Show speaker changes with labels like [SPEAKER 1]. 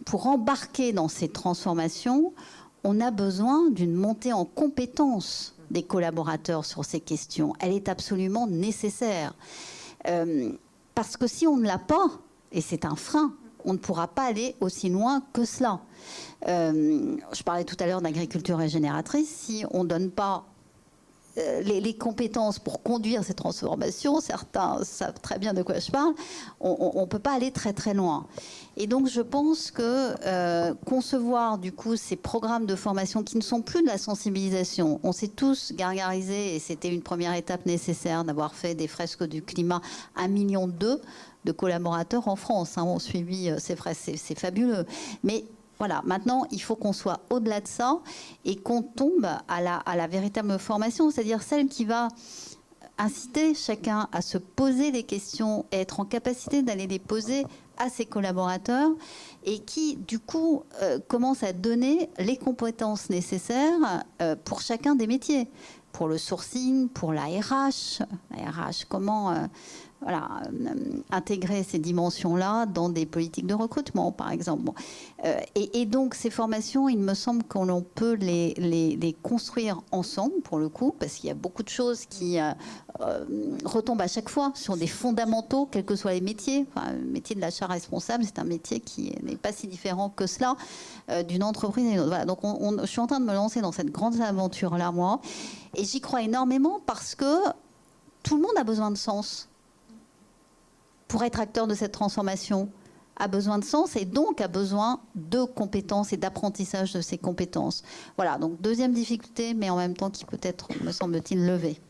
[SPEAKER 1] pour embarquer dans ces transformations, on a besoin d'une montée en compétence des collaborateurs sur ces questions. Elle est absolument nécessaire. Parce que si on ne l'a pas, et c'est un frein, on ne pourra pas aller aussi loin que cela. Je parlais tout à l'heure d'agriculture régénératrice. Si on ne donne pas les compétences pour conduire ces transformations, certains savent très bien de quoi je parle, on ne peut pas aller très très loin. Et donc je pense que concevoir du coup ces programmes de formation qui ne sont plus de la sensibilisation, on s'est tous gargarisés et c'était une première étape nécessaire d'avoir fait des fresques du climat, 1,2 million de collaborateurs en France ont suivi ces fresques, c'est fabuleux. Mais voilà, maintenant, il faut qu'on soit au-delà de ça et qu'on tombe à la véritable formation, c'est-à-dire celle qui va inciter chacun à se poser des questions et être en capacité d'aller les poser à ses collaborateurs et qui, du coup, commence à donner les compétences nécessaires pour chacun des métiers. Pour le sourcing, pour la RH. La RH, comment intégrer ces dimensions-là dans des politiques de recrutement, par exemple. Bon. Et donc, ces formations, il me semble qu'on peut les construire ensemble, pour le coup, parce qu'il y a beaucoup de choses qui retombent à chaque fois sur des fondamentaux, quels que soient les métiers. Enfin, le métier de l'achat responsable, c'est un métier qui n'est pas si différent que cela d'une entreprise et d'une autre. Voilà, donc, je suis en train de me lancer dans cette grande aventure-là, moi, et j'y crois énormément parce que tout le monde a besoin de sens. Pour être acteur de cette transformation, a besoin de sens et donc a besoin de compétences et d'apprentissage de ces compétences. Voilà, donc deuxième difficulté, mais en même temps qui peut être, me semble-t-il, levée.